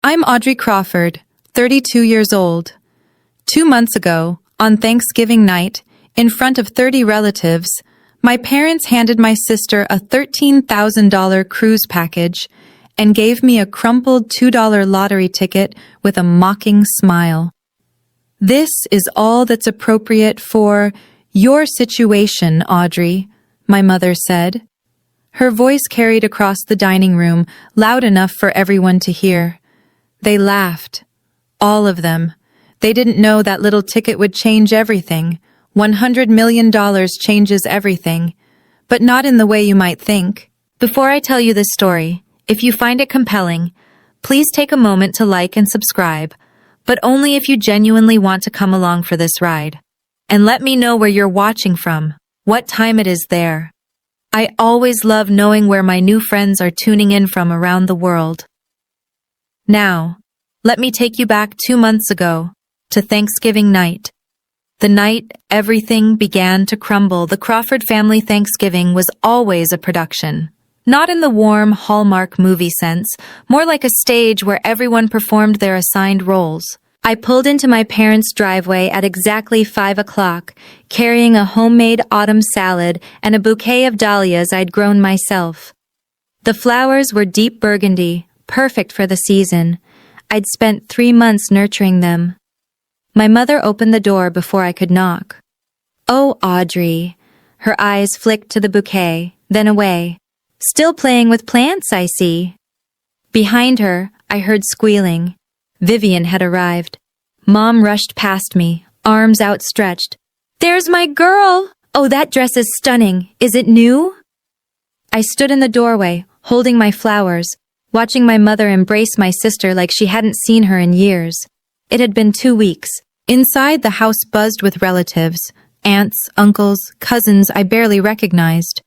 I'm Audrey Crawford, 32 years old. 2 months ago, on Thanksgiving night, in front of 30 relatives, my parents handed my sister a $13,000 cruise package and gave me a crumpled $2 lottery ticket with a mocking smile. This is all that's appropriate for your situation, Audrey, my mother said. Her voice carried across the dining room, loud enough for everyone to hear. They laughed. All of them. They didn't know that little ticket would change everything. $100 million changes everything. But not in the way you might think. Before I tell you this story, if you find it compelling, please take a moment to like and subscribe, but only if you genuinely want to come along for this ride. And let me know where you're watching from, what time it is there. I always love knowing where my new friends are tuning in from around the world. Now, let me take you back 2 months ago, to Thanksgiving night. The night everything began to crumble, the Crawford family Thanksgiving was always a production. Not in the warm Hallmark movie sense, more like a stage where everyone performed their assigned roles. I pulled into my parents' driveway at exactly 5 o'clock, carrying a homemade autumn salad and a bouquet of dahlias I'd grown myself. The flowers were deep burgundy, perfect for the season. I'd spent 3 months nurturing them. My mother opened the door before I could knock. "Oh, Audrey." Her eyes flicked to the bouquet, then away. "Still playing with plants, I see." Behind her, I heard squealing. Vivian had arrived. Mom rushed past me, arms outstretched. "There's my girl! Oh, that dress is stunning. Is it new?" I stood in the doorway, holding my flowers, watching my mother embrace my sister like she hadn't seen her in years. It had been 2 weeks. Inside, the house buzzed with relatives, aunts, uncles, cousins I barely recognized.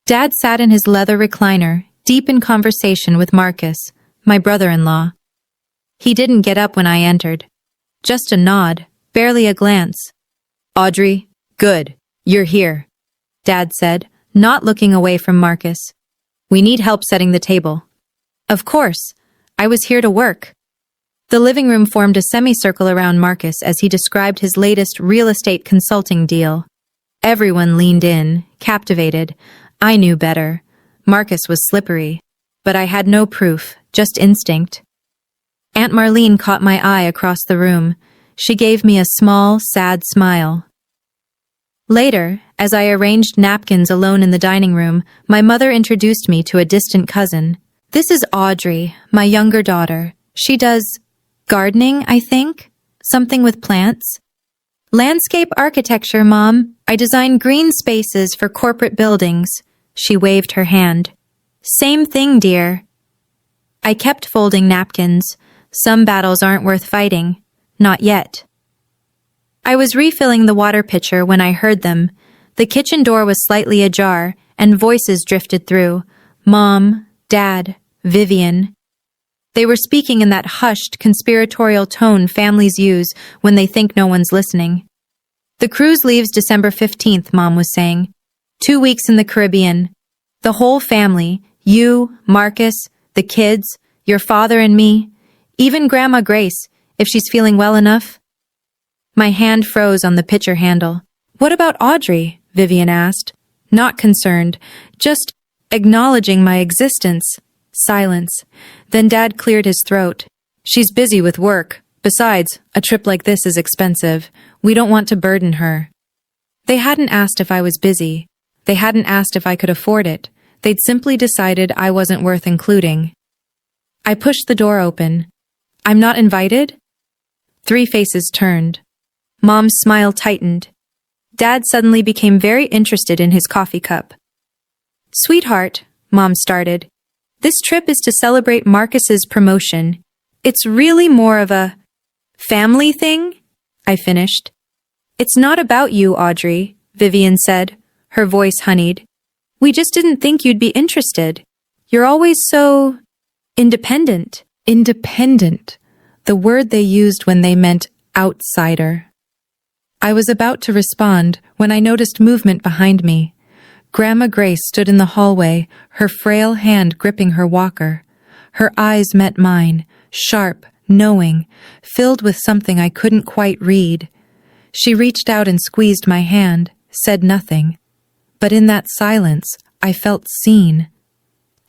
Dad sat in his leather recliner, deep in conversation with Marcus, my brother-in-law. He didn't get up when I entered. Just a nod, barely a glance. "Audrey, good, you're here," Dad said, not looking away from Marcus. "We need help setting the table." Of course, I was here to work. The living room formed a semicircle around Marcus as he described his latest real estate consulting deal. Everyone leaned in, captivated. I knew better. Marcus was slippery. But I had no proof, just instinct. Aunt Marlene caught my eye across the room. She gave me a small, sad smile. Later, as I arranged napkins alone in the dining room, my mother introduced me to a distant cousin. "This is Audrey, my younger daughter. She does gardening, I think? Something with plants?" "Landscape architecture, Mom. I design green spaces for corporate buildings." She waved her hand. "Same thing, dear." I kept folding napkins. Some battles aren't worth fighting. Not yet. I was refilling the water pitcher when I heard them. The kitchen door was slightly ajar, and voices drifted through. Mom, Dad, Vivian. They were speaking in that hushed, conspiratorial tone families use when they think no one's listening. "The cruise leaves December 15th, Mom was saying. 2 weeks in the Caribbean. The whole family, you, Marcus, the kids, your father and me, even Grandma Grace, if she's feeling well enough." My hand froze on the pitcher handle. "What about Audrey?" Vivian asked. Not concerned, just acknowledging my existence. Silence. Then Dad cleared his throat. "She's busy with work. Besides, a trip like this is expensive. We don't want to burden her." They hadn't asked if I was busy. They hadn't asked if I could afford it. They'd simply decided I wasn't worth including. I pushed the door open. "I'm not invited?" 3 faces turned. Mom's smile tightened. Dad suddenly became very interested in his coffee cup. "Sweetheart," Mom started, "this trip is to celebrate Marcus's promotion. It's really more of a family thing," I finished. "It's not about you, Audrey," Vivian said, her voice honeyed. "We just didn't think you'd be interested. You're always so independent." Independent, the word they used when they meant outsider. I was about to respond when I noticed movement behind me. Grandma Grace stood in the hallway, her frail hand gripping her walker. Her eyes met mine, sharp, knowing, filled with something I couldn't quite read. She reached out and squeezed my hand, said nothing. But in that silence, I felt seen.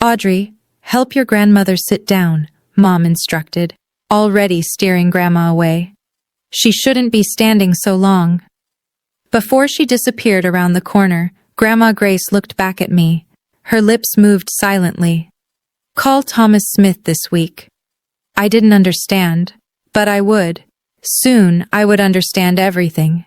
"Audrey, help your grandmother sit down," Mom instructed, already steering Grandma away. She shouldn't be standing so long. Before she disappeared around the corner, Grandma Grace looked back at me. Her lips moved silently. "Call Thomas Smith this week." I didn't understand, but I would. Soon I would understand everything.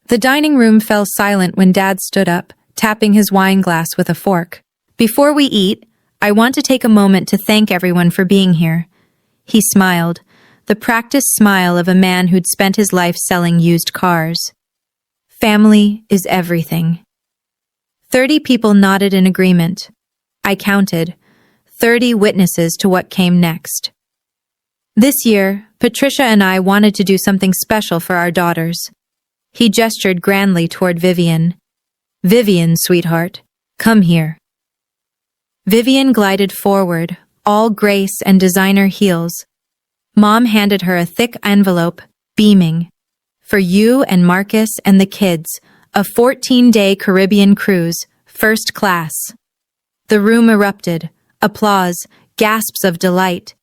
The dining room fell silent when Dad stood up, tapping his wine glass with a fork. "Before we eat, I want to take a moment to thank everyone for being here." He smiled, the practiced smile of a man who'd spent his life selling used cars. Family is everything. 30 people nodded in agreement. I counted. 30 witnesses to what came next. This year, Patricia and I wanted to do something special for our daughters. He gestured grandly toward Vivian. "Vivian, sweetheart, come here." Vivian glided forward, all grace and designer heels. Mom handed her a thick envelope, beaming. "For you and Marcus and the kids, a 14-day Caribbean cruise, first class." The room erupted. Applause, gasps of delight.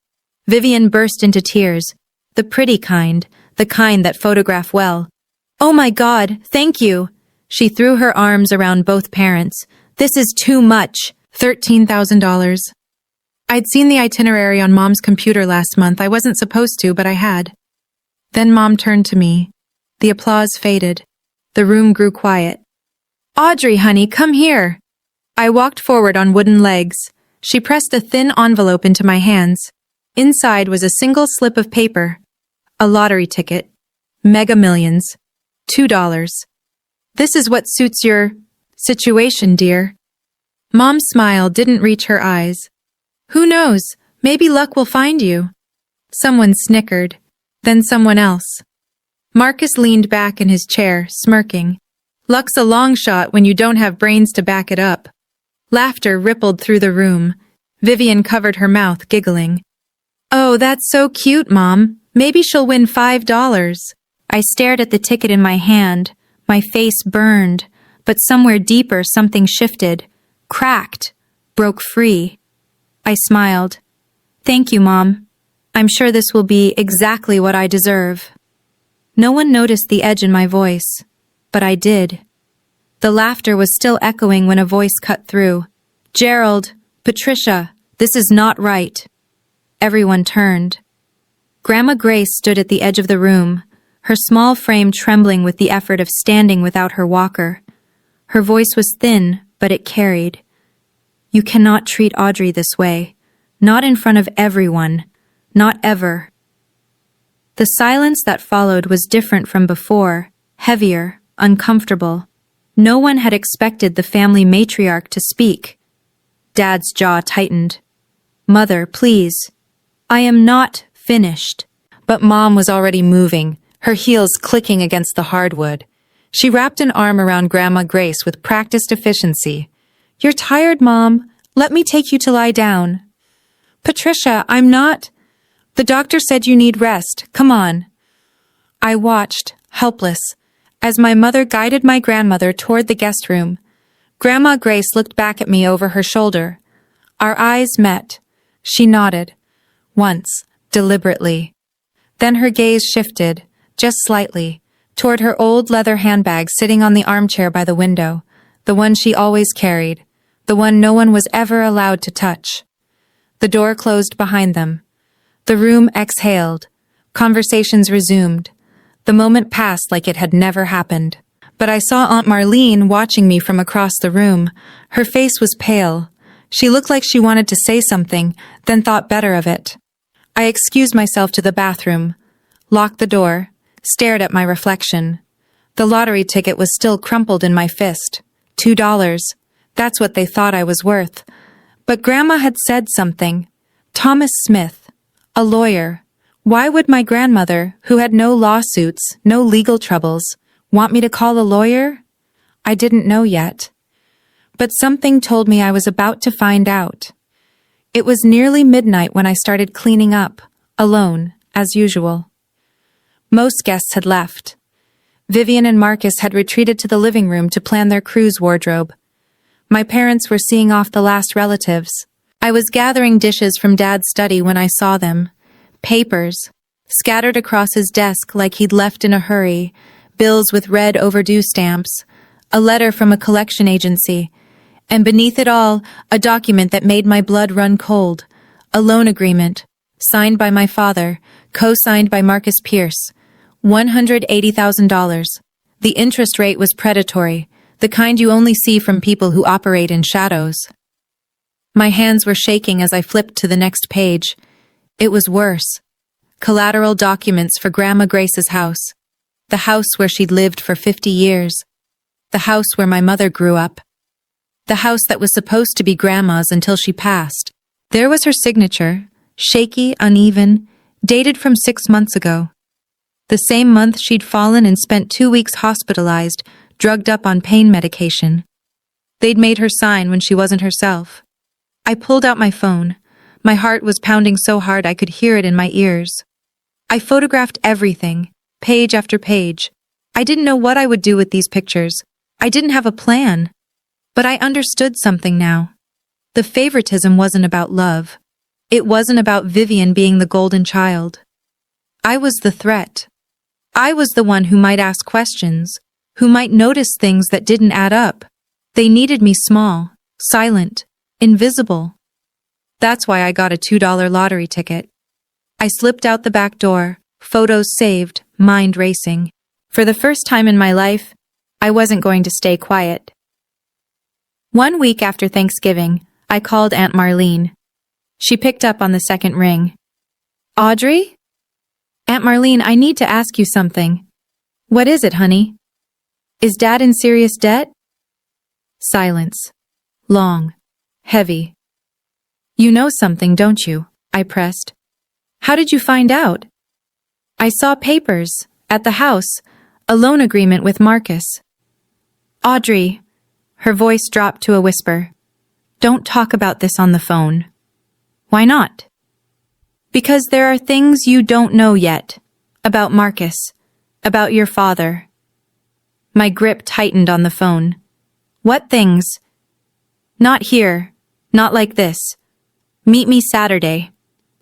Vivian burst into tears. The pretty kind, the kind that photograph well. "Oh my God, thank you!" She threw her arms around both parents. "This is too much." $13,000. I'd seen the itinerary on Mom's computer last month. I wasn't supposed to, but I had. Then Mom turned to me. The applause faded. The room grew quiet. "Audrey, honey, come here." I walked forward on wooden legs. She pressed a thin envelope into my hands. Inside was a single slip of paper. A lottery ticket. Mega Millions. $2. "This is what suits your situation, dear." Mom's smile didn't reach her eyes. "Who knows? Maybe luck will find you." Someone snickered. Then someone else. Marcus leaned back in his chair, smirking. "Luck's a long shot when you don't have brains to back it up." Laughter rippled through the room. Vivian covered her mouth, giggling. "Oh, that's so cute, Mom. Maybe she'll win $5. I stared at the ticket in my hand. My face burned, but somewhere deeper something shifted, cracked, broke free. I smiled. "Thank you, Mom. I'm sure this will be exactly what I deserve." No one noticed the edge in my voice, but I did. The laughter was still echoing when a voice cut through. "Gerald, Patricia, this is not right." Everyone turned. Grandma Grace stood at the edge of the room, her small frame trembling with the effort of standing without her walker. Her voice was thin, but it carried. "You cannot treat Audrey this way. Not in front of everyone. Not ever." The silence that followed was different from before, heavier, uncomfortable. No one had expected the family matriarch to speak. Dad's jaw tightened. "Mother, please." "I am not finished." But Mom was already moving, her heels clicking against the hardwood. She wrapped an arm around Grandma Grace with practiced efficiency. "You're tired, Mom. Let me take you to lie down." "Patricia, I'm not." "The doctor said you need rest. Come on." I watched, helpless, as my mother guided my grandmother toward the guest room. Grandma Grace looked back at me over her shoulder. Our eyes met. She nodded. Once, deliberately. Then her gaze shifted, just slightly, toward her old leather handbag sitting on the armchair by the window, the one she always carried, the one no one was ever allowed to touch. The door closed behind them. The room exhaled. Conversations resumed. The moment passed like it had never happened. But I saw Aunt Marlene watching me from across the room. Her face was pale. She looked like she wanted to say something, then thought better of it. I excused myself to the bathroom, locked the door, stared at my reflection. The lottery ticket was still crumpled in my fist. $2. That's what they thought I was worth. But Grandma had said something. Thomas Smith, a lawyer. Why would my grandmother, who had no lawsuits, no legal troubles, want me to call a lawyer? I didn't know yet. But something told me I was about to find out. It was nearly midnight when I started cleaning up, alone, as usual. Most guests had left. Vivian and Marcus had retreated to the living room to plan their cruise wardrobe. My parents were seeing off the last relatives. I was gathering dishes from Dad's study when I saw them. Papers, scattered across his desk like he'd left in a hurry, bills with red overdue stamps, a letter from a collection agency, and beneath it all, a document that made my blood run cold, a loan agreement, signed by my father, co-signed by Marcus Pierce, $180,000. The interest rate was predatory, the kind you only see from people who operate in shadows. My hands were shaking as I flipped to the next page. It was worse. Collateral documents for Grandma Grace's house. The house where she'd lived for 50 years. The house where my mother grew up. The house that was supposed to be Grandma's until she passed. There was her signature, shaky, uneven, dated from 6 months ago. The same month she'd fallen and spent 2 weeks hospitalized, drugged up on pain medication. They'd made her sign when she wasn't herself. I pulled out my phone. My heart was pounding so hard I could hear it in my ears. I photographed everything, page after page. I didn't know what I would do with these pictures. I didn't have a plan. But I understood something now. The favoritism wasn't about love. It wasn't about Vivian being the golden child. I was the threat. I was the one who might ask questions, who might notice things that didn't add up. They needed me small, silent, invisible. That's why I got a $2 lottery ticket. I slipped out the back door, photos saved, mind racing. For the first time in my life, I wasn't going to stay quiet. 1 week after Thanksgiving, I called Aunt Marlene. She picked up on the second ring. Audrey? Aunt Marlene, I need to ask you something. What is it, honey? Is Dad in serious debt? Silence. Long. Heavy. You know something, don't you? I pressed. How did you find out? I saw papers, at the house, a loan agreement with Marcus. Audrey, her voice dropped to a whisper. Don't talk about this on the phone. Why not? Because there are things you don't know yet. About Marcus. About your father. My grip tightened on the phone. What things? Not here. Not like this. Meet me Saturday.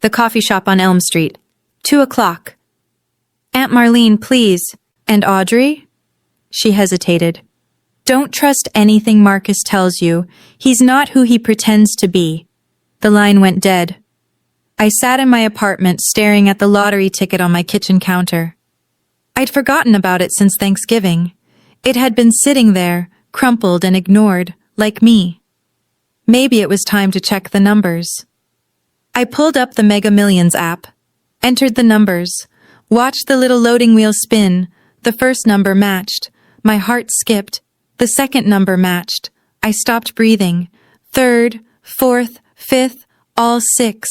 The coffee shop on Elm Street. 2 o'clock. Aunt Marlene, please. And Audrey? She hesitated. Don't trust anything Marcus tells you. He's not who he pretends to be. The line went dead. I sat in my apartment staring at the lottery ticket on my kitchen counter. I'd forgotten about it since Thanksgiving. It had been sitting there, crumpled and ignored, like me. Maybe it was time to check the numbers. I pulled up the Mega Millions app, entered the numbers, watched the little loading wheel spin. The first number matched. My heart skipped. The second number matched. I stopped breathing. Third, fourth, fifth, all 6.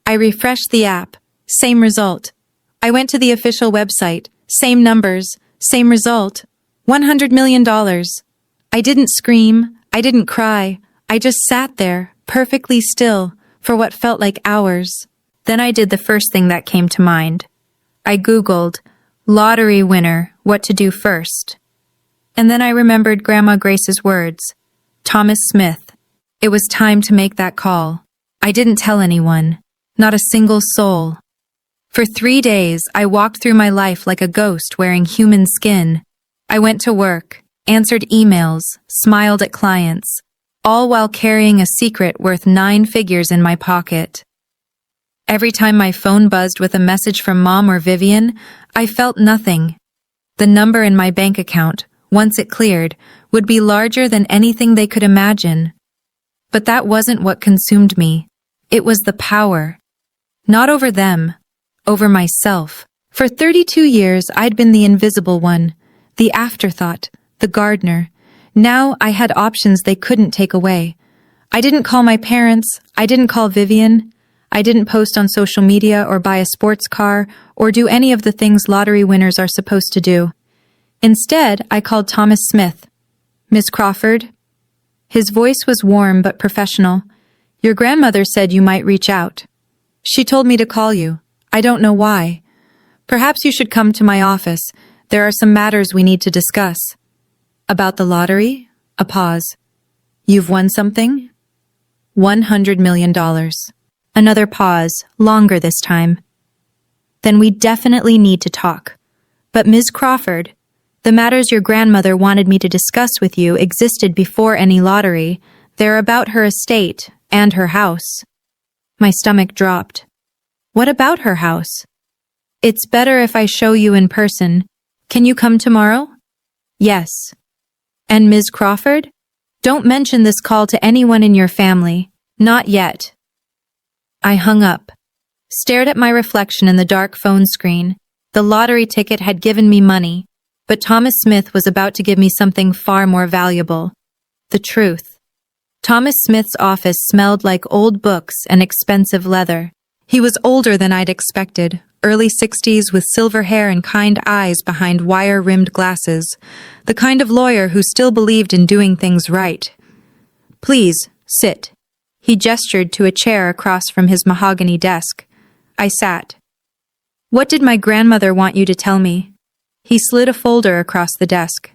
I refreshed the app. Same result. I went to the official website. Same numbers. Same result. $100 million. I didn't scream. I didn't cry. I just sat there, perfectly still, for what felt like hours. Then I did the first thing that came to mind. I Googled, lottery winner, what to do first. And then I remembered Grandma Grace's words. Thomas Smith. It was time to make that call. I didn't tell anyone. Not a single soul. For 3 days, I walked through my life like a ghost wearing human skin. I went to work, answered emails, smiled at clients, all while carrying a secret worth 9 figures in my pocket. Every time my phone buzzed with a message from Mom or Vivian, I felt nothing. The number in my bank account, once it cleared, would be larger than anything they could imagine. But that wasn't what consumed me. It was the power. Not over them, over myself. For 32 years, I'd been the invisible one, the afterthought, the gardener. Now I had options they couldn't take away. I didn't call my parents. I didn't call Vivian. I didn't post on social media or buy a sports car or do any of the things lottery winners are supposed to do. Instead, I called Thomas Smith. Miss Crawford? His voice was warm but professional. Your grandmother said you might reach out. She told me to call you. I don't know why. Perhaps you should come to my office. There are some matters we need to discuss. About the lottery? A pause. You've won something? $100 million. Another pause, longer this time. Then we definitely need to talk. But Ms. Crawford, the matters your grandmother wanted me to discuss with you existed before any lottery. They're about her estate and her house. My stomach dropped. What about her house? It's better if I show you in person. Can you come tomorrow? Yes. And Ms. Crawford? Don't mention this call to anyone in your family. Not yet. I hung up, stared at my reflection in the dark phone screen. The lottery ticket had given me money, but Thomas Smith was about to give me something far more valuable. The truth. Thomas Smith's office smelled like old books and expensive leather. He was older than I'd expected, early 60s with silver hair and kind eyes behind wire-rimmed glasses, the kind of lawyer who still believed in doing things right. Please, sit. He gestured to a chair across from his mahogany desk. I sat. What did my grandmother want you to tell me? He slid a folder across the desk.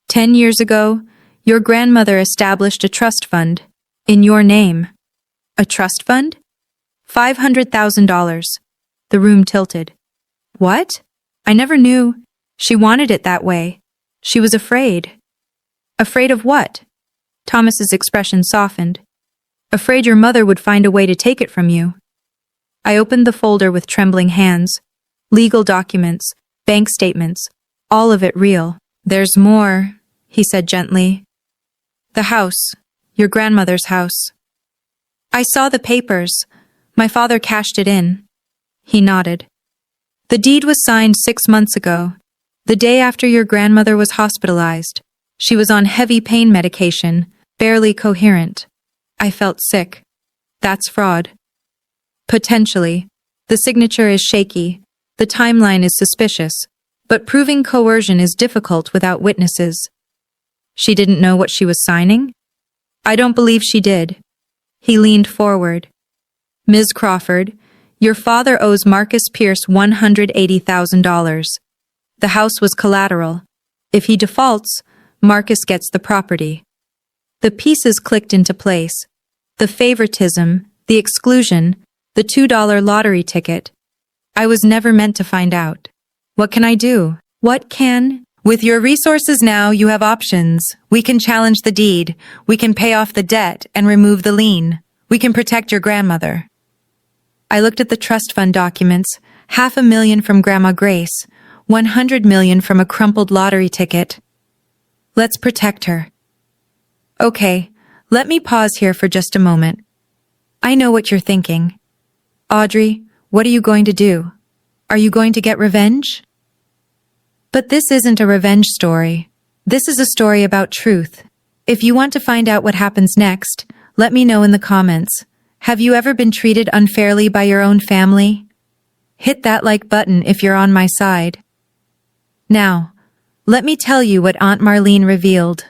10 years ago, your grandmother established a trust fund, in your name. A trust fund? $500,000. The room tilted. What? I never knew. She wanted it that way. She was afraid. Afraid of what? Thomas's expression softened. Afraid your mother would find a way to take it from you. I opened the folder with trembling hands. Legal documents, bank statements, all of it real. There's more, he said gently. The house, your grandmother's house. I saw the papers. My father cashed it in. He nodded. The deed was signed 6 months ago, the day after your grandmother was hospitalized. She was on heavy pain medication, barely coherent. I felt sick. That's fraud. Potentially. The signature is shaky. The timeline is suspicious. But proving coercion is difficult without witnesses. She didn't know what she was signing? I don't believe she did. He leaned forward. Ms. Crawford, your father owes Marcus Pierce $180,000. The house was collateral. If he defaults, Marcus gets the property. The pieces clicked into place. The favoritism, the exclusion, the $2 lottery ticket. I was never meant to find out. What can I do? What can? With your resources now, you have options. We can challenge the deed. We can pay off the debt and remove the lien. We can protect your grandmother. I looked at the trust fund documents, $500,000 from Grandma Grace, $100 million from a crumpled lottery ticket. Let's protect her. Okay, let me pause here for just a moment. I know what you're thinking. Audrey, what are you going to do? Are you going to get revenge? But this isn't a revenge story. This is a story about truth. If you want to find out what happens next, let me know in the comments. Have you ever been treated unfairly by your own family? Hit that like button if you're on my side. Now, let me tell you what Aunt Marlene revealed.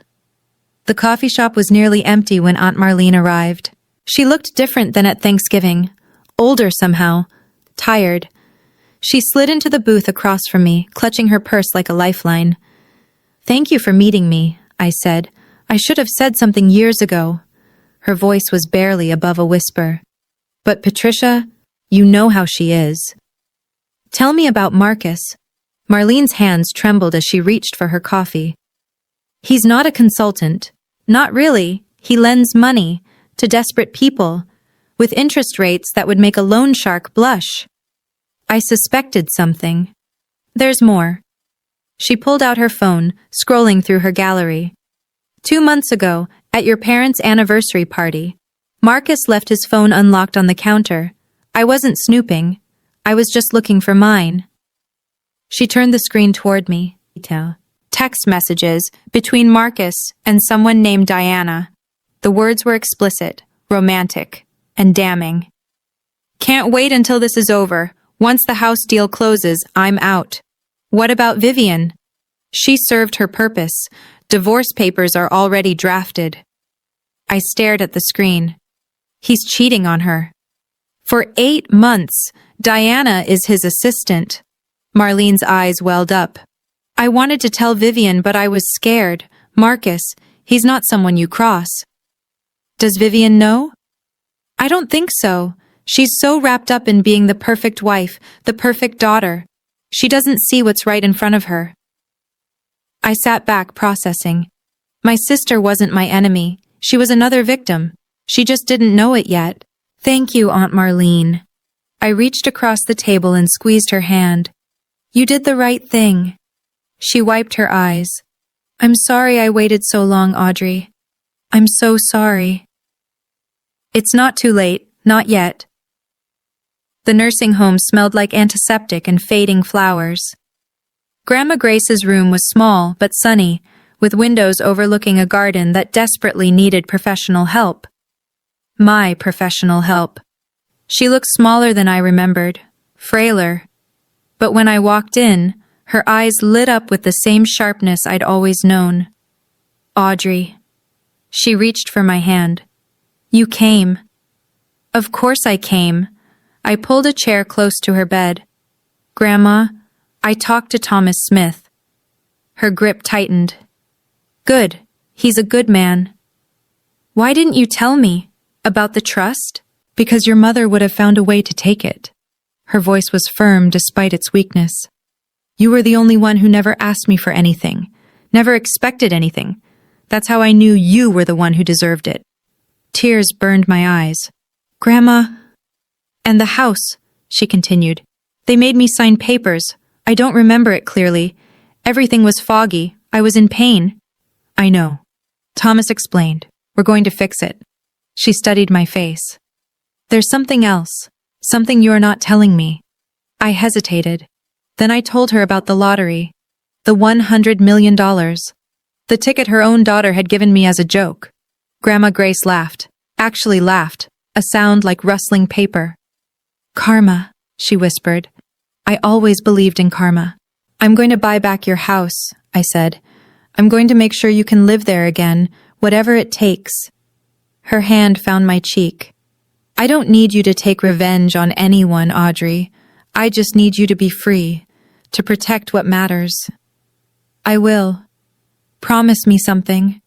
The coffee shop was nearly empty when Aunt Marlene arrived. She looked different than at Thanksgiving, older somehow, tired. She slid into the booth across from me, clutching her purse like a lifeline. Thank you for meeting me, I said. I should have said something years ago. Her voice was barely above a whisper. But Patricia, you know how she is. Tell me about Marcus. Marlene's hands trembled as she reached for her coffee. He's not a consultant. Not really. He lends money to desperate people with interest rates that would make a loan shark blush. I suspected something. There's more. She pulled out her phone, scrolling through her gallery. 2 months ago, at your parents' anniversary party, Marcus left his phone unlocked on the counter. I wasn't snooping. I was just looking for mine. She turned the screen toward me. Text messages between Marcus and someone named Diana. The words were explicit, romantic, and damning. Can't wait until this is over. Once the house deal closes, I'm out. What about Vivian? She served her purpose. Divorce papers are already drafted. I stared at the screen. He's cheating on her. For 8 months, Diana is his assistant. Marlene's eyes welled up. I wanted to tell Vivian, but I was scared. Marcus, he's not someone you cross. Does Vivian know? I don't think so. She's so wrapped up in being the perfect wife, the perfect daughter. She doesn't see what's right in front of her. I sat back, processing. My sister wasn't my enemy. She was another victim. She just didn't know it yet. Thank you, Aunt Marlene. I reached across the table and squeezed her hand. You did the right thing. She wiped her eyes. I'm sorry I waited so long, Audrey. I'm so sorry. It's not too late, not yet. The nursing home smelled like antiseptic and fading flowers. Grandma Grace's room was small but sunny, with windows overlooking a garden that desperately needed professional help. My professional help. She looked smaller than I remembered, frailer. But when I walked in, her eyes lit up with the same sharpness I'd always known. Audrey. She reached for my hand. You came. Of course I came. I pulled a chair close to her bed. Grandma, I talked to Thomas Smith. Her grip tightened. Good. He's a good man. Why didn't you tell me? About the trust? Because your mother would have found a way to take it. Her voice was firm despite its weakness. You were the only one who never asked me for anything, never expected anything. That's how I knew you were the one who deserved it. Tears burned my eyes. Grandma. And the house, she continued. They made me sign papers. I don't remember it clearly. Everything was foggy. I was in pain. I know. Thomas explained. We're going to fix it. She studied my face. There's something else. Something you're not telling me. I hesitated. Then I told her about the lottery. The $100 million. The ticket her own daughter had given me as a joke. Grandma Grace laughed. Actually laughed. A sound like rustling paper. Karma, she whispered. I always believed in karma. I'm going to buy back your house, I said. I'm going to make sure you can live there again, whatever it takes. Her hand found my cheek. I don't need you to take revenge on anyone, Audrey. I just need you to be free, to protect what matters. I will. Promise me something.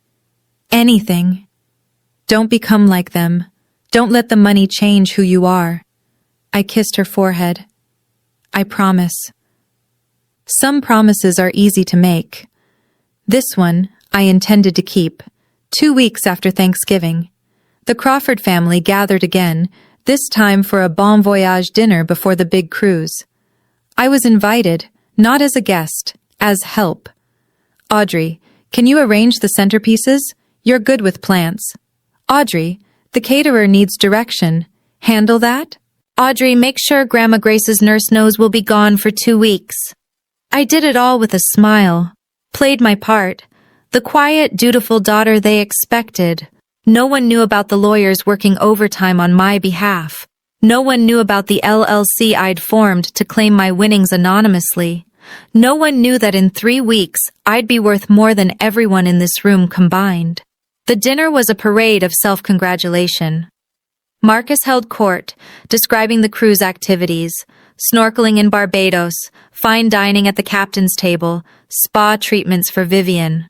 Anything. Don't become like them. Don't let the money change who you are. I kissed her forehead. I promise. Some promises are easy to make. This one I intended to keep. 2 weeks after Thanksgiving. The Crawford family gathered again, this time for a bon voyage dinner before the big cruise. I was invited, not as a guest, as help. Audrey, can you arrange the centerpieces? You're good with plants. Audrey, the caterer needs direction. Handle that? Audrey, make sure Grandma Grace's nurse knows we'll be gone for 2 weeks. I did it all with a smile. Played my part. The quiet, dutiful daughter they expected. No one knew about the lawyers working overtime on my behalf. No one knew about the LLC I'd formed to claim my winnings anonymously. No one knew that in 3 weeks, I'd be worth more than everyone in this room combined. The dinner was a parade of self-congratulation. Marcus held court, describing the cruise activities, snorkeling in Barbados, fine dining at the captain's table, spa treatments for Vivian.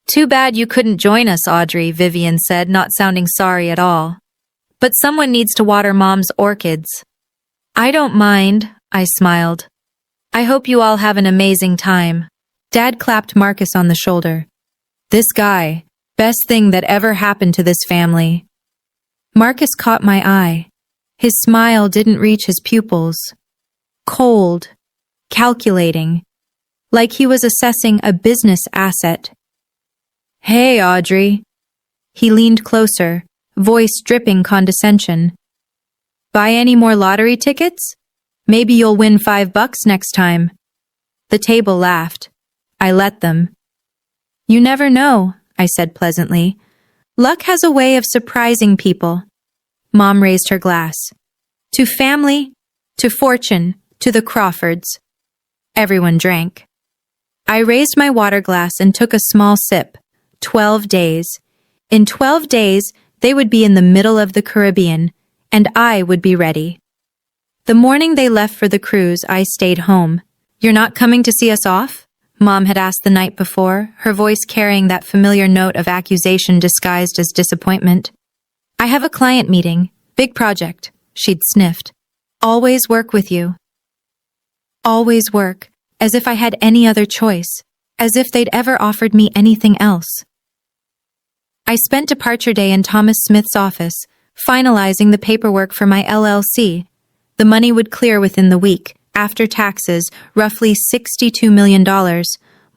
Too bad you couldn't join us, Audrey, Vivian said, not sounding sorry at all. But someone needs to water Mom's orchids. I don't mind, I smiled. I hope you all have an amazing time. Dad clapped Marcus on the shoulder. This guy, best thing that ever happened to this family. Marcus caught my eye. His smile didn't reach his pupils. Cold, calculating, like he was assessing a business asset. Hey, Audrey. He leaned closer, voice dripping condescension. Buy any more lottery tickets? Maybe you'll win $5 next time. The table laughed. I let them. You never know, I said pleasantly. Luck has a way of surprising people. Mom raised her glass. To family, to fortune, to the Crawfords. Everyone drank. I raised my water glass and took a small sip. 12 days. In 12 days, They would be in the middle of the Caribbean, and I would be ready. The morning they left for the cruise, I stayed home. "You're not coming to see us off?" Mom had asked the night before, her voice carrying that familiar note of accusation disguised as disappointment. "I have a client meeting. Big project," she'd sniffed. "Always work with you." Always work, as if I had any other choice, as if they'd ever offered me anything else. I spent departure day in Thomas Smith's office, finalizing the paperwork for my LLC. The money would clear within the week, after taxes, roughly $62 million,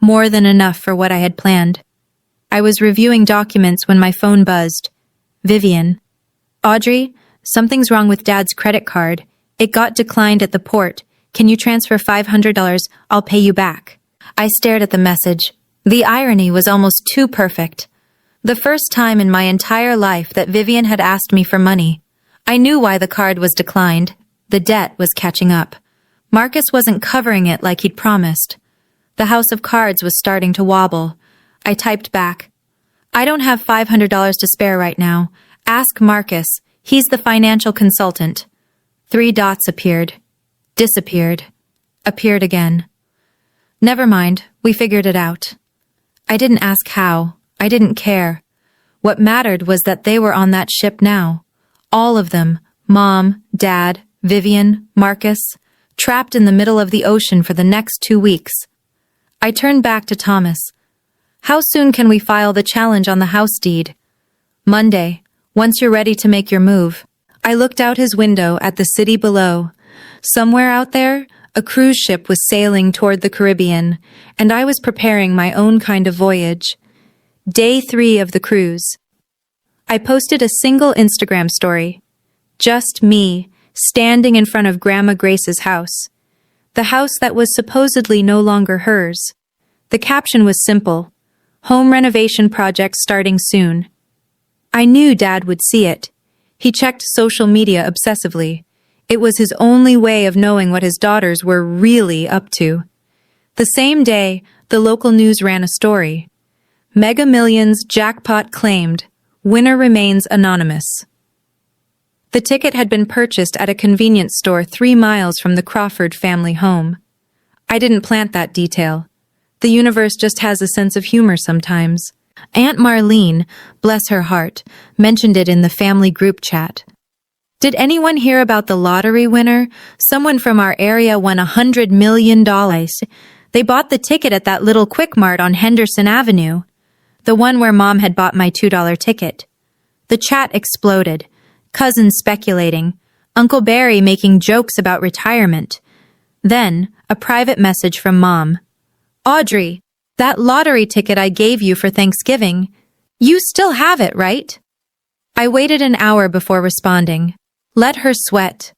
more than enough for what I had planned. I was reviewing documents when my phone buzzed. Vivian. "Audrey, something's wrong with Dad's credit card. It got declined at the port. Can you transfer $500? I'll pay you back." I stared at the message. The irony was almost too perfect. The first time in my entire life that Vivian had asked me for money. I knew why the card was declined. The debt was catching up. Marcus wasn't covering it like he'd promised. The house of cards was starting to wobble. I typed back, "I don't have $500 to spare right now. Ask Marcus. He's the financial consultant." 3 dots appeared. Disappeared. Appeared again. Never mind, we figured it out. I didn't ask how. I didn't care. What mattered was that they were on that ship now. All of them. Mom, Dad, Vivian, Marcus, trapped in the middle of the ocean for the next 2 weeks. I turned back to Thomas. "How soon can we file the challenge on the house deed?" "Monday, once you're ready to make your move." I looked out his window at the city below. Somewhere out there, a cruise ship was sailing toward the Caribbean, and I was preparing my own kind of voyage. Day 3 of the cruise. I posted a single Instagram story. Just me, standing in front of Grandma Grace's house. The house that was supposedly no longer hers. The caption was simple. "Home renovation project starting soon." I knew Dad would see it. He checked social media obsessively. It was his only way of knowing what his daughters were really up to. The same day, the local news ran a story. Mega Millions Jackpot claimed. Winner remains anonymous. The ticket had been purchased at a convenience store 3 miles from the Crawford family home. I didn't plant that detail. The universe just has a sense of humor sometimes. Aunt Marlene, bless her heart, mentioned it in the family group chat. "Did anyone hear about the lottery winner? Someone from our area won $100 million. They bought the ticket at that little Quick Mart on Henderson Avenue. The one where Mom had bought my $2 ticket." The chat exploded. Cousins speculating. Uncle Barry making jokes about retirement. Then, a private message from Mom. "Audrey, that lottery ticket I gave you for Thanksgiving, you still have it, right?" I waited an hour before responding. Let her sweat.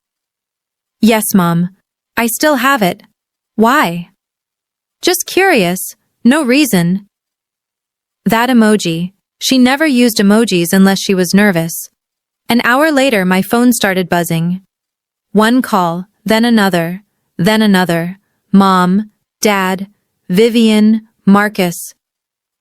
"Yes, Mom. I still have it. Why?" "Just curious. No reason." That emoji. She never used emojis unless she was nervous. An hour later, my phone started buzzing. One call, then another, then another. Mom, Dad, Vivian, Marcus.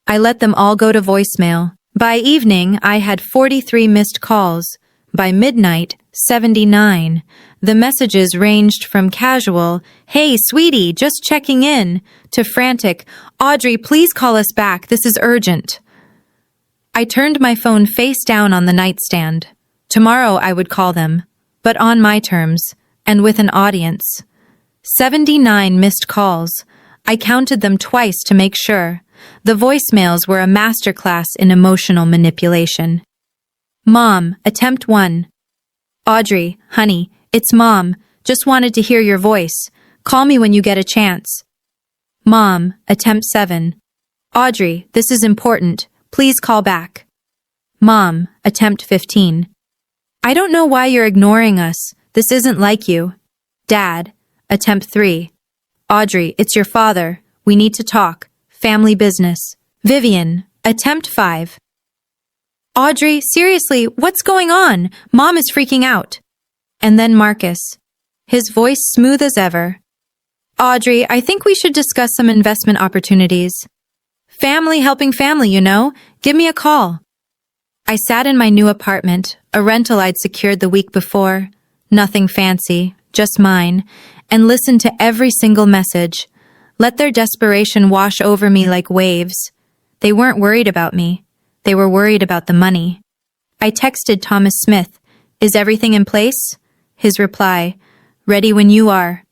I let them all go to voicemail. By evening, I had 43 missed calls. By midnight, 79. The messages ranged from casual, "Hey, sweetie, just checking in," to frantic, "Audrey, please call us back. This is urgent." I turned my phone face down on the nightstand. Tomorrow I would call them, but on my terms, and with an audience. 79 missed calls. I counted them twice to make sure. The voicemails were a masterclass in emotional manipulation. Mom, attempt 1. "Audrey, honey, it's Mom. Just wanted to hear your voice. Call me when you get a chance." Mom, attempt 7. "Audrey, this is important. Please call back." Mom, attempt 15. "I don't know why you're ignoring us. This isn't like you." Dad, attempt 3. "Audrey, it's your father. We need to talk. Family business." Vivian, attempt 5. "Audrey, seriously, what's going on? Mom is freaking out." And then Marcus, his voice smooth as ever. "Audrey, I think we should discuss some investment opportunities. Family helping family, you know. Give me a call." I sat in my new apartment, a rental I'd secured the week before, nothing fancy, just mine, and listened to every single message. Let their desperation wash over me like waves. They weren't worried about me. They were worried about the money. I texted Thomas Smith, "Is everything in place?" His reply, "Ready when you are."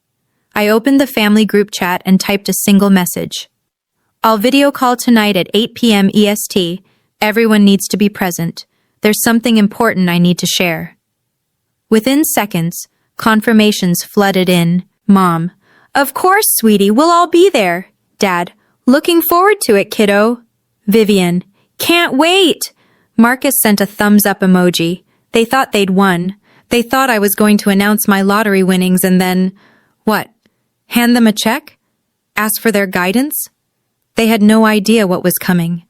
I opened the family group chat and typed a single message. "I'll video call tonight at 8 p.m. EST. Everyone needs to be present. There's something important I need to share." Within seconds, confirmations flooded in. Mom, "Of course, sweetie, we'll all be there." Dad, "Looking forward to it, kiddo." Vivian, "Can't wait." Marcus sent a thumbs up emoji. They thought they'd won. They thought I was going to announce my lottery winnings and then, what, hand them a check? Ask for their guidance? They had no idea what was coming.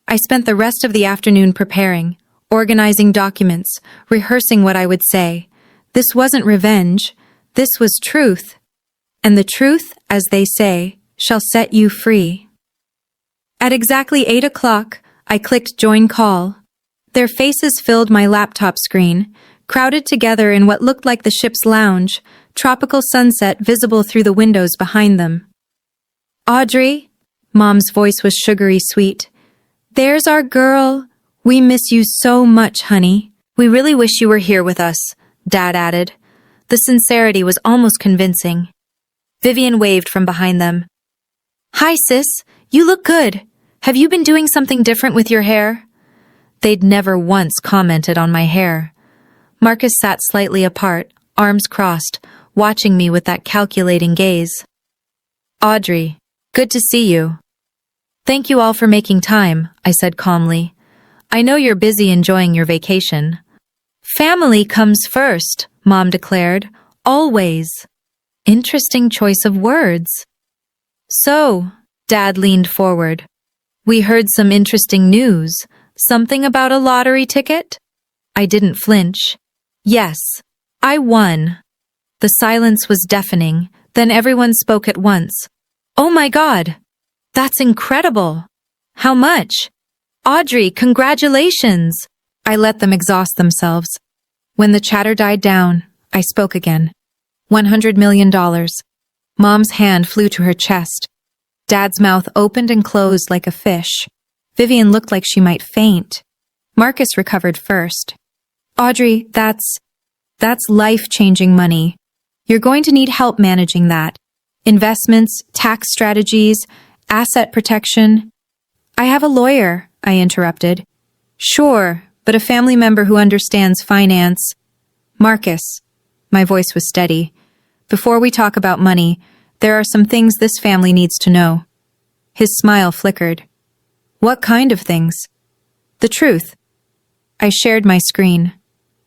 I spent the rest of the afternoon preparing, organizing documents, rehearsing what I would say. This wasn't revenge. This was truth. And the truth, as they say, shall set you free. At exactly 8 o'clock, I clicked join call. Their faces filled my laptop screen, crowded together in what looked like the ship's lounge, tropical sunset visible through the windows behind them. "Audrey," Mom's voice was sugary sweet. "There's our girl. We miss you so much, honey. We really wish you were here with us," Dad added. The sincerity was almost convincing. Vivian waved from behind them. "Hi, sis. You look good. Have you been doing something different with your hair?" They'd never once commented on my hair. Marcus sat slightly apart, arms crossed, watching me with that calculating gaze. "Audrey, good to see you." "Thank you all for making time," I said calmly. "I know you're busy enjoying your vacation." "Family comes first," Mom declared. "Always." Interesting choice of words. "So," Dad leaned forward, "we heard some interesting news. Something about a lottery ticket?" I didn't flinch. "Yes, I won." The silence was deafening, then everyone spoke at once. "Oh my God! That's incredible! How much?" "Audrey, congratulations!" I let them exhaust themselves. When the chatter died down, I spoke again. $100 million. Mom's hand flew to her chest. Dad's mouth opened and closed like a fish. Vivian looked like she might faint. Marcus recovered first. "Audrey, that's life-changing money. You're going to need help managing that. Investments, tax strategies, asset protection." "I have a lawyer," I interrupted. "Sure, but a family member who understands finance." "Marcus," my voice was steady, "before we talk about money, there are some things this family needs to know." His smile flickered. "What kind of things?" "The truth." I shared my screen.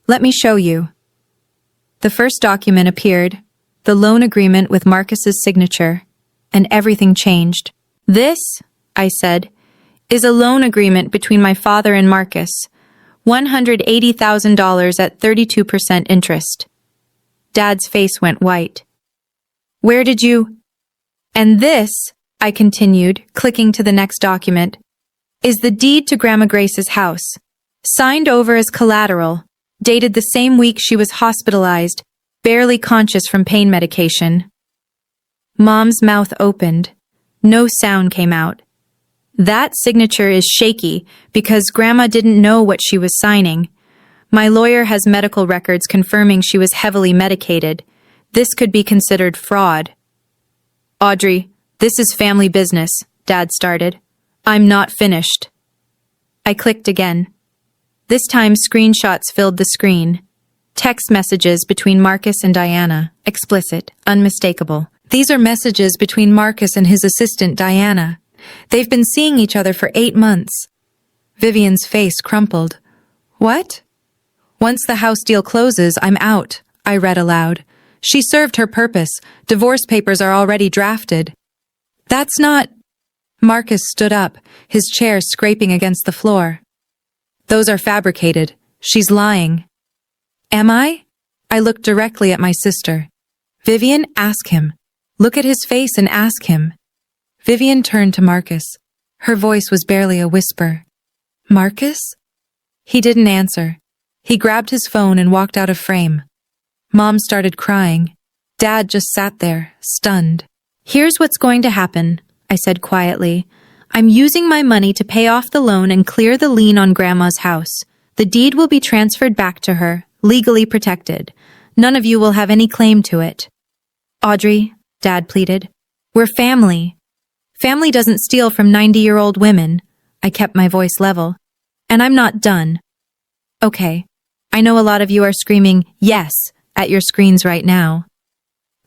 "Let me show you." The first document appeared, the loan agreement with Marcus's signature, and everything changed. "This," I said, "is a loan agreement between my father and Marcus. $180,000 at 32% interest." Dad's face went white. "Where did you—" "And this," I continued, clicking to the next document, "is the deed to Grandma Grace's house, signed over as collateral, dated the same week she was hospitalized, barely conscious from pain medication." Mom's mouth opened. No sound came out. "That signature is shaky because Grandma didn't know what she was signing. My lawyer has medical records confirming she was heavily medicated. This could be considered fraud." "Audrey, this is family business," Dad started. "I'm not finished." I clicked again. This time screenshots filled the screen. Text messages between Marcus and Diana, explicit, unmistakable. These are messages between Marcus and his assistant Diana. They've been seeing each other for 8 months. Vivian's face crumpled. "What?" "Once the house deal closes, I'm out," I read aloud. "She served her purpose. Divorce papers are already drafted." "That's not—" Marcus stood up, his chair scraping against the floor. "Those are fabricated. She's lying." "Am I?" I looked directly at my sister. "Vivian, ask him. Look at his face and ask him." Vivian turned to Marcus. Her voice was barely a whisper. "Marcus?" He didn't answer. He grabbed his phone and walked out of frame. Mom started crying. Dad just sat there, stunned. "Here's what's going to happen," I said quietly. "I'm using my money to pay off the loan and clear the lien on Grandma's house. The deed will be transferred back to her, legally protected. None of you will have any claim to it." "Audrey," Dad pleaded, "we're family. Family doesn't steal from 90-year-old women." I kept my voice level. "And I'm not done." "Okay, I know a lot of you are screaming yes at your screens right now.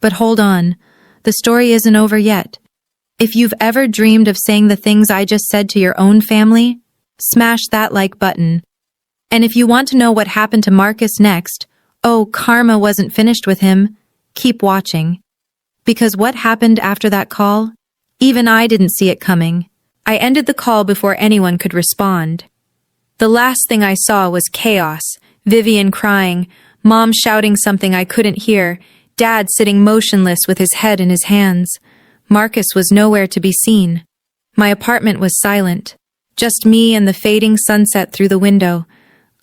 But hold on, the story isn't over yet. If you've ever dreamed of saying the things I just said to your own family, smash that like button. And if you want to know what happened to Marcus next, oh, karma wasn't finished with him, keep watching. Because what happened after that call? Even I didn't see it coming. I ended the call before anyone could respond. The last thing I saw was chaos, Vivian crying, Mom shouting something I couldn't hear, Dad sitting motionless with his head in his hands. Marcus was nowhere to be seen. My apartment was silent, just me and the fading sunset through the window.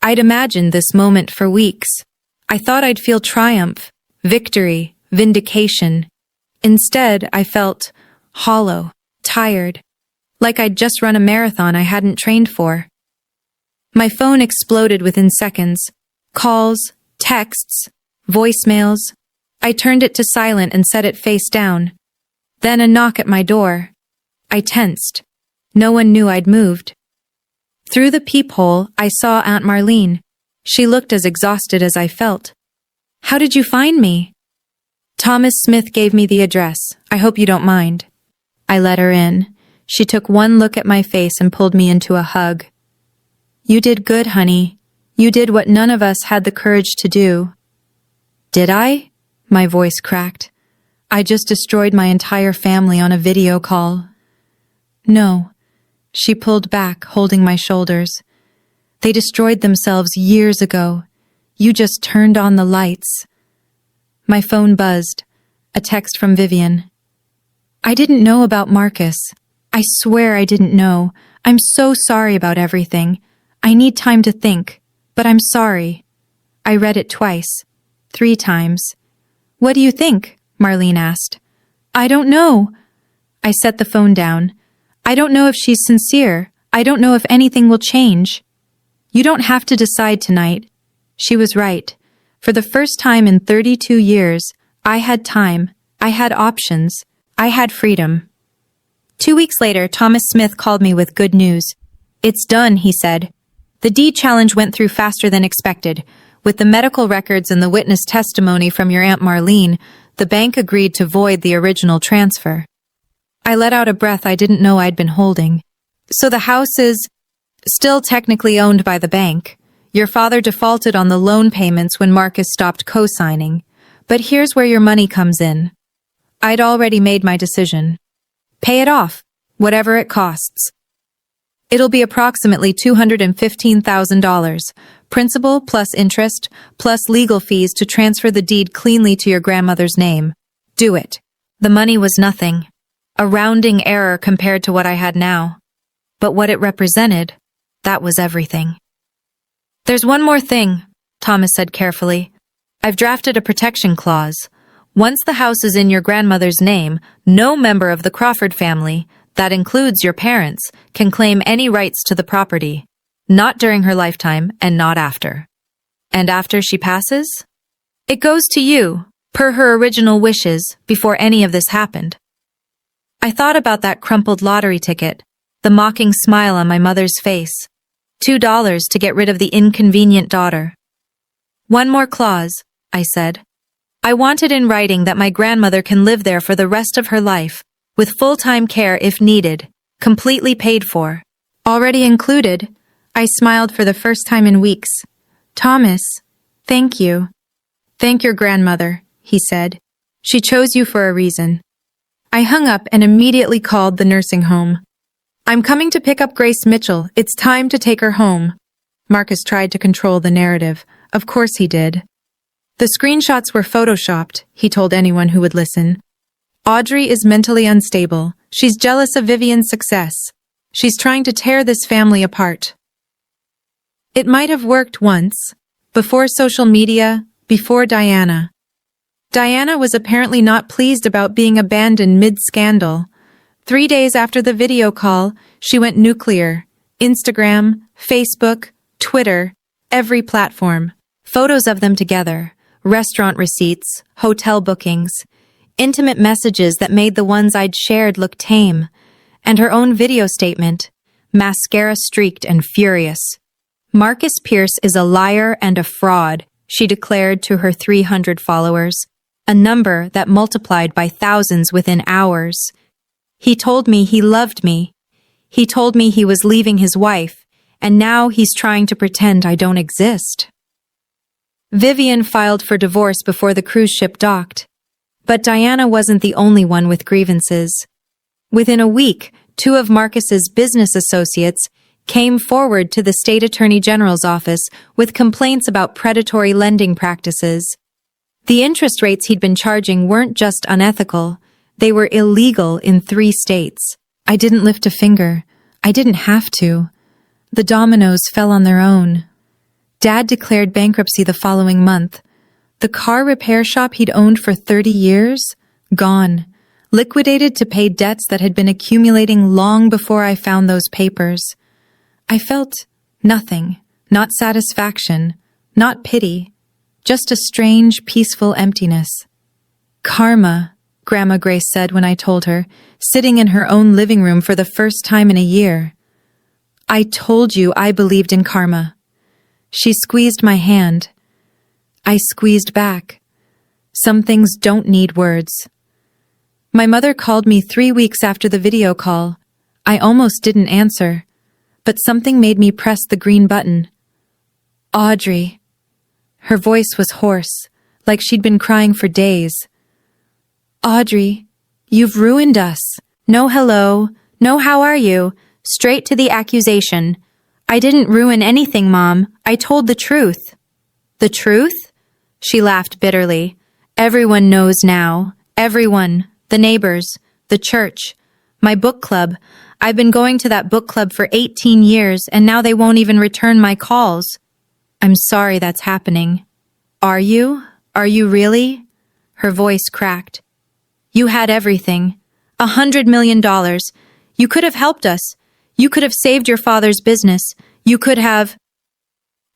I'd imagined this moment for weeks. I thought I'd feel triumph, victory, vindication. Instead, I felt hollow, tired, like I'd just run a marathon I hadn't trained for. My phone exploded within seconds. Calls, texts, voicemails. I turned it to silent and set it face down. Then a knock at my door. I tensed. No one knew I'd moved. Through the peephole, I saw Aunt Marlene. She looked as exhausted as I felt. "How did you find me?" "Thomas Smith gave me the address. I hope you don't mind." I let her in. She took one look at my face and pulled me into a hug. "You did good, honey. You did what none of us had the courage to do." "Did I?" My voice cracked. "I just destroyed my entire family on a video call." "No." She pulled back, holding my shoulders. "They destroyed themselves years ago. You just turned on the lights." My phone buzzed. A text from Vivian. "I didn't know about Marcus. I swear I didn't know. I'm so sorry about everything. I need time to think, but I'm sorry." I read it twice, 3 times. "What do you think?" Marlene asked. "I don't know." I set the phone down. "I don't know if she's sincere. I don't know if anything will change." "You don't have to decide tonight." She was right. For the first time in 32 years, I had time. I had options. I had freedom. 2 weeks later, Thomas Smith called me with good news. "It's done," he said. "The deed challenge went through faster than expected. With the medical records and the witness testimony from your Aunt Marlene, the bank agreed to void the original transfer." I let out a breath I didn't know I'd been holding. "So the house is still technically owned by the bank. Your father defaulted on the loan payments when Marcus stopped co-signing. But here's where your money comes in." I'd already made my decision. "Pay it off, whatever it costs. It'll be approximately $215,000, principal plus interest, plus legal fees to transfer the deed cleanly to your grandmother's name. Do it." The money was nothing. A rounding error compared to what I had now. But what it represented, that was everything. "There's one more thing," Thomas said carefully. "I've drafted a protection clause. Once the house is in your grandmother's name, no member of the Crawford family, that includes your parents, can claim any rights to the property. Not during her lifetime and not after. And after she passes? It goes to you, per her original wishes, before any of this happened." I thought about that crumpled lottery ticket, the mocking smile on my mother's face. $2 to get rid of the inconvenient daughter. "One more clause," I said. "I want it in writing that my grandmother can live there for the rest of her life, with full-time care if needed, completely paid for." "Already included." I smiled for the first time in weeks. "Thomas, thank you." "Thank your grandmother," he said. "She chose you for a reason." I hung up and immediately called the nursing home. "I'm coming to pick up Grace Mitchell. It's time to take her home." Marcus tried to control the narrative. Of course he did. "The screenshots were photoshopped," he told anyone who would listen. "Audrey is mentally unstable. She's jealous of Vivian's success. She's trying to tear this family apart." It might have worked once, before social media, before Diana. Diana was apparently not pleased about being abandoned mid-scandal. 3 days after the video call, she went nuclear. Instagram, Facebook, Twitter, every platform. Photos of them together, restaurant receipts, hotel bookings, intimate messages that made the ones I'd shared look tame, and her own video statement, mascara-streaked and furious. Marcus Pierce is a liar and a fraud, she declared to her 300 followers, a number that multiplied by thousands within hours. He told me he loved me. He told me he was leaving his wife, and now he's trying to pretend I don't exist. Vivian filed for divorce before the cruise ship docked. But Diana wasn't the only one with grievances. Within a week, 2 of Marcus's business associates came forward to the state attorney general's office with complaints about predatory lending practices. The interest rates he'd been charging weren't just unethical, they were illegal in 3 states. I didn't lift a finger. I didn't have to. The dominoes fell on their own. Dad declared bankruptcy the following month. The car repair shop he'd owned for 30 years? Gone. Liquidated to pay debts that had been accumulating long before I found those papers. I felt nothing, not satisfaction, not pity, just a strange, peaceful emptiness. Karma, Grandma Grace said when I told her, sitting in her own living room for the first time in a year. I told you I believed in karma. She squeezed my hand. I squeezed back. Some things don't need words. My mother called me 3 weeks after the video call. I almost didn't answer, but something made me press the green button. Audrey. Her voice was hoarse, like she'd been crying for days. Audrey, you've ruined us. No hello, no how are you, straight to the accusation. I didn't ruin anything, Mom. I told the truth. The truth? She laughed bitterly. Everyone knows now. Everyone. The neighbors. The church. My book club. I've been going to that book club for 18 years, and now they won't even return my calls. I'm sorry that's happening. Are you? Are you really? Her voice cracked. You had everything. $100 million. You could have helped us. You could have saved your father's business. You could have...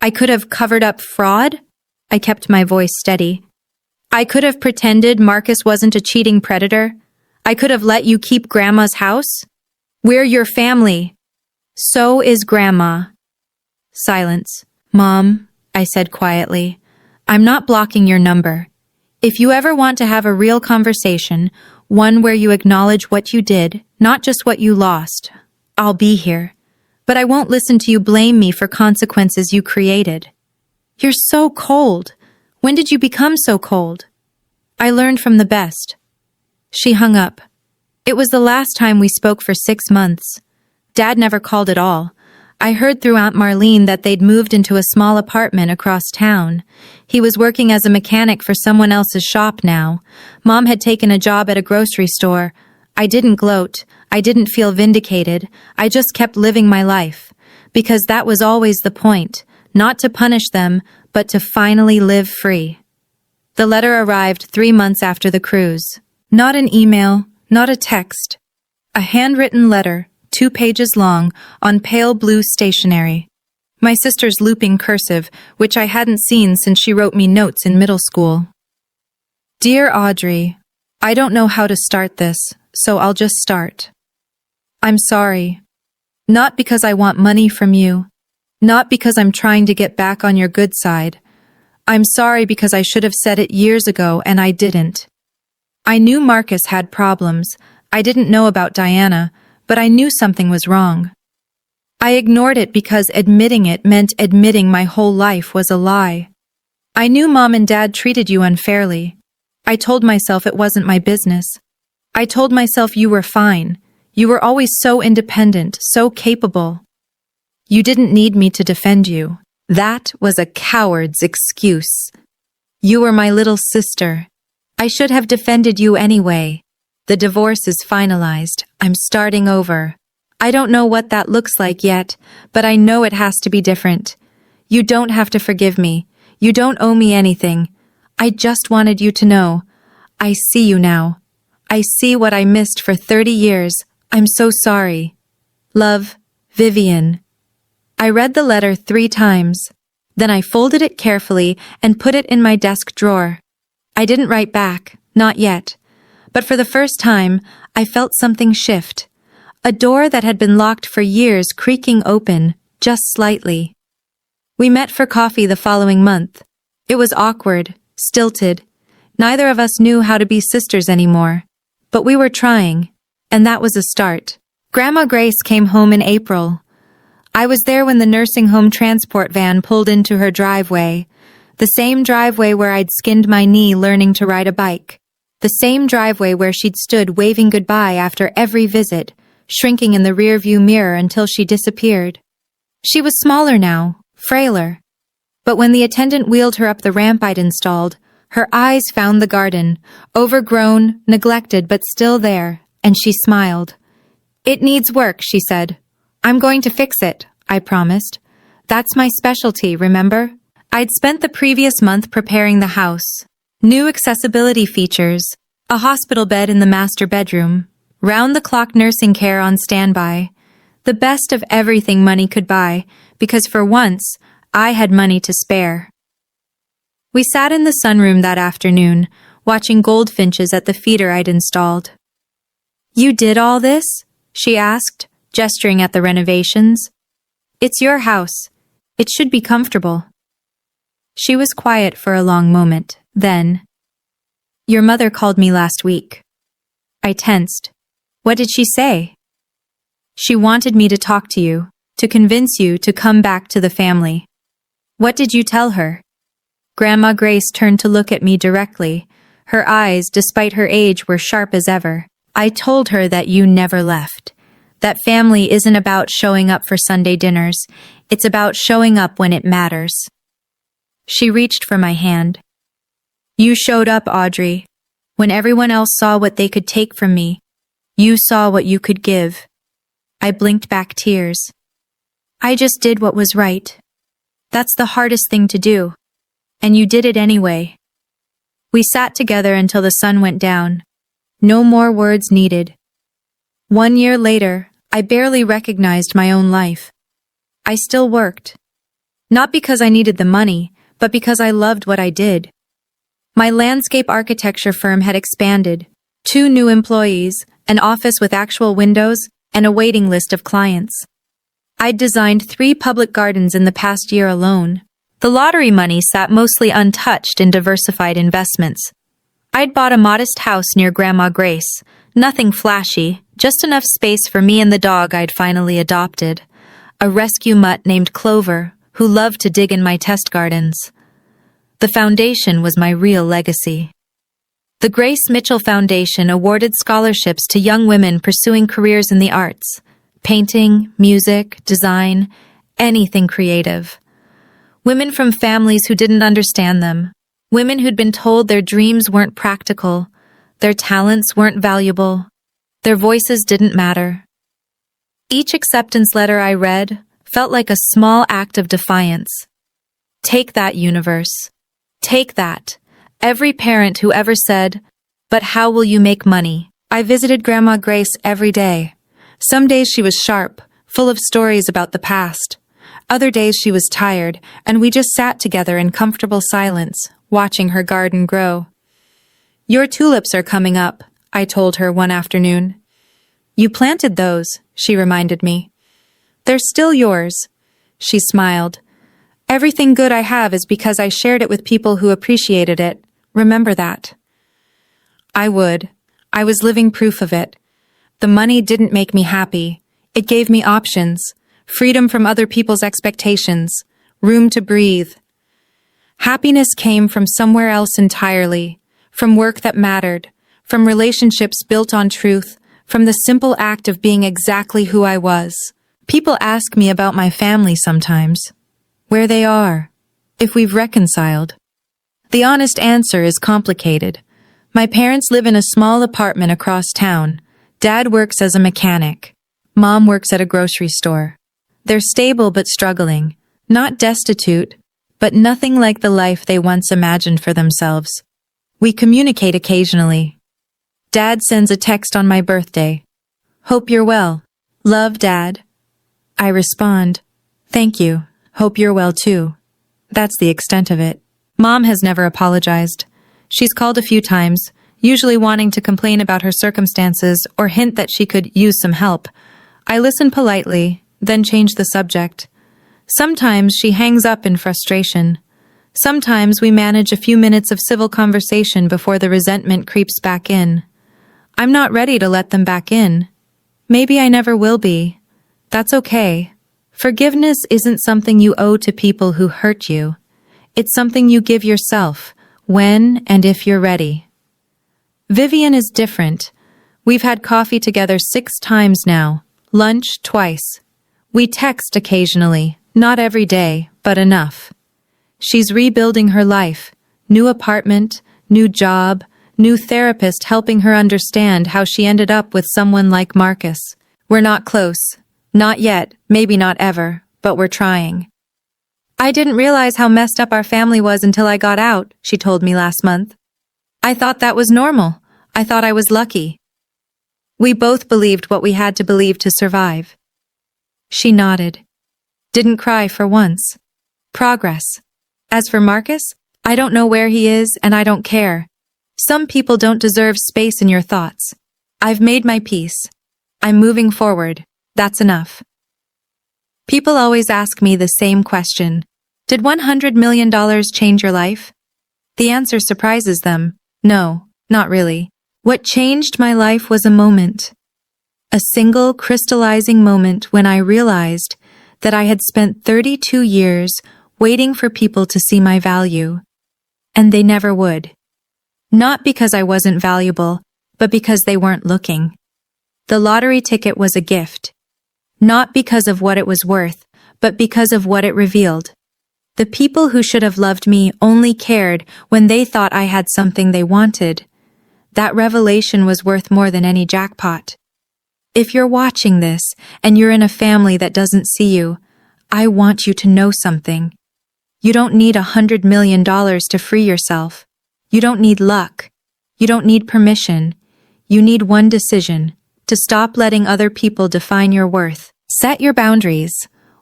I could have covered up fraud? I kept my voice steady. I could have pretended Marcus wasn't a cheating predator. I could have let you keep Grandma's house. We're your family. So is Grandma. Silence. Mom, I said quietly, I'm not blocking your number. If you ever want to have a real conversation, one where you acknowledge what you did, not just what you lost, I'll be here. But I won't listen to you blame me for consequences you created. You're so cold. When did you become so cold? I learned from the best. She hung up. It was the last time we spoke for 6 months. Dad never called at all. I heard through Aunt Marlene that they'd moved into a small apartment across town. He was working as a mechanic for someone else's shop now. Mom had taken a job at a grocery store. I didn't gloat. I didn't feel vindicated. I just kept living my life. Because that was always the point. Not to punish them, but to finally live free. The letter arrived 3 months after the cruise. Not an email, not a text. A handwritten letter, 2 pages long, on pale blue stationery. My sister's looping cursive, which I hadn't seen since she wrote me notes in middle school. Dear Audrey, I don't know how to start this, so I'll just start. I'm sorry. Not because I want money from you. Not because I'm trying to get back on your good side. I'm sorry because I should have said it years ago and I didn't. I knew Marcus had problems. I didn't know about Diana, but I knew something was wrong. I ignored it because admitting it meant admitting my whole life was a lie. I knew Mom and Dad treated you unfairly. I told myself it wasn't my business. I told myself you were fine. You were always so independent, so capable. You didn't need me to defend you. That was a coward's excuse. You were my little sister. I should have defended you anyway. The divorce is finalized. I'm starting over. I don't know what that looks like yet, but I know it has to be different. You don't have to forgive me. You don't owe me anything. I just wanted you to know. I see you now. I see what I missed for 30 years. I'm so sorry. Love, Vivian. I read the letter 3 times. Then I folded it carefully and put it in my desk drawer. I didn't write back, not yet. But for the first time, I felt something shift. A door that had been locked for years creaking open, just slightly. We met for coffee the following month. It was awkward, stilted. Neither of us knew how to be sisters anymore. But we were trying, and that was a start. Grandma Grace came home in April. I was there when the nursing home transport van pulled into her driveway. The same driveway where I'd skinned my knee learning to ride a bike. The same driveway where she'd stood waving goodbye after every visit, shrinking in the rearview mirror until she disappeared. She was smaller now, frailer. But when the attendant wheeled her up the ramp I'd installed, her eyes found the garden, overgrown, neglected, but still there, and she smiled. "It needs work," she said. "I'm going to fix it," I promised. That's my specialty, remember? I'd spent the previous month preparing the house. New accessibility features, a hospital bed in the master bedroom, round-the-clock nursing care on standby, the best of everything money could buy, because for once, I had money to spare. We sat in the sunroom that afternoon, watching goldfinches at the feeder I'd installed. "You did all this?" she asked, gesturing at the renovations. "It's your house. It should be comfortable." She was quiet for a long moment. Then, "Your mother called me last week." I tensed. "What did she say?" "She wanted me to talk to you, to convince you to come back to the family." "What did you tell her?" Grandma Grace turned to look at me directly. Her eyes, despite her age, were sharp as ever. "I told her that you never left. That family isn't about showing up for Sunday dinners. It's about showing up when it matters." She reached for my hand. "You showed up, Audrey. When everyone else saw what they could take from me, you saw what you could give." I blinked back tears. "I just did what was right. That's the hardest thing to do. And you did it anyway." We sat together until the sun went down. No more words needed. 1 year later, I barely recognized my own life. I still worked. Not because I needed the money, but because I loved what I did. My landscape architecture firm had expanded. 2 new employees, an office with actual windows, and a waiting list of clients. I'd designed 3 public gardens in the past year alone. The lottery money sat mostly untouched in diversified investments. I'd bought a modest house near Grandma Grace, nothing flashy, just enough space for me and the dog I'd finally adopted, a rescue mutt named Clover, who loved to dig in my test gardens. The foundation was my real legacy. The Grace Mitchell Foundation awarded scholarships to young women pursuing careers in the arts, painting, music, design, anything creative. Women from families who didn't understand them, women who'd been told their dreams weren't practical, their talents weren't valuable, their voices didn't matter. Each acceptance letter I read felt like a small act of defiance. Take that, universe. Take that. Every parent who ever said, "But how will you make money?" I visited Grandma Grace every day. Some days she was sharp, full of stories about the past. Other days she was tired, and we just sat together in comfortable silence, watching her garden grow. "Your tulips are coming up," I told her one afternoon. "You planted those," she reminded me. "They're still yours." She smiled. "Everything good I have is because I shared it with people who appreciated it. Remember that." I would. I was living proof of it. The money didn't make me happy. It gave me options. Freedom from other people's expectations, room to breathe. Happiness came from somewhere else entirely, from work that mattered, from relationships built on truth, from the simple act of being exactly who I was. People ask me about my family sometimes, where they are, if we've reconciled. The honest answer is complicated. My parents live in a small apartment across town. Dad works as a mechanic. Mom works at a grocery store. They're stable but struggling. Not destitute, but nothing like the life they once imagined for themselves. We communicate occasionally. Dad sends a text on my birthday. Hope you're well. Love, Dad. I respond, thank you. Hope you're well too. That's the extent of it. Mom has never apologized. She's called a few times, usually wanting to complain about her circumstances or hint that she could use some help. I listen politely, then change the subject. Sometimes she hangs up in frustration. Sometimes we manage a few minutes of civil conversation before the resentment creeps back in. I'm not ready to let them back in. Maybe I never will be. That's okay. Forgiveness isn't something you owe to people who hurt you. It's something you give yourself, when and if you're ready. Vivian is different. We've had coffee together 6 times now, lunch twice. We text occasionally, not every day, but enough. She's rebuilding her life, new apartment, new job, new therapist helping her understand how she ended up with someone like Marcus. We're not close. Not yet, maybe not ever, but we're trying. I didn't realize how messed up our family was until I got out, she told me last month. I thought that was normal. I thought I was lucky. We both believed what we had to believe to survive. She nodded. Didn't cry for once. Progress. As for Marcus, I don't know where he is and I don't care. Some people don't deserve space in your thoughts. I've made my peace. I'm moving forward. That's enough. People always ask me the same question. Did $100 million change your life? The answer surprises them. No, not really. What changed my life was a moment. A single crystallizing moment when I realized that I had spent 32 years waiting for people to see my value. And they never would. Not because I wasn't valuable, but because they weren't looking. The lottery ticket was a gift. Not because of what it was worth, but because of what it revealed. The people who should have loved me only cared when they thought I had something they wanted. That revelation was worth more than any jackpot. If you're watching this and you're in a family that doesn't see you, I want you to know something. You don't need $100 million to free yourself. You don't need luck. You don't need permission. You need one decision: to stop letting other people define your worth. Set your boundaries.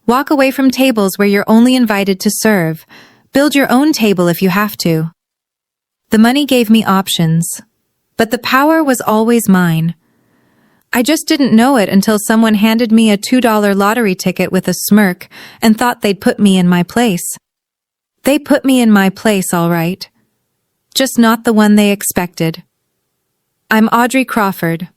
Walk away from tables where you're only invited to serve. Build your own table if you have to. The money gave me options, but the power was always mine. I just didn't know it until someone handed me a $2 lottery ticket with a smirk and thought they'd put me in my place. They put me in my place, all right. Just not the one they expected. I'm Audrey Crawford,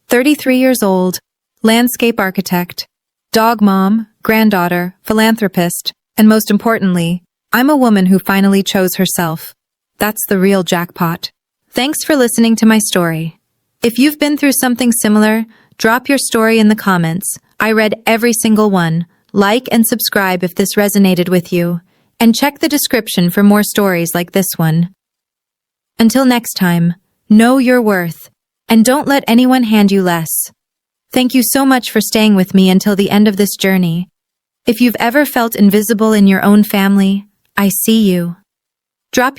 33 years old, landscape architect, dog mom, granddaughter, philanthropist, and most importantly, I'm a woman who finally chose herself. That's the real jackpot. Thanks for listening to my story. If you've been through something similar, drop your story in the comments. I read every single one. Like and subscribe if this resonated with you. And check the description for more stories like this one. Until next time, know your worth, and don't let anyone hand you less. Thank you so much for staying with me until the end of this journey. If you've ever felt invisible in your own family, I see you. Drop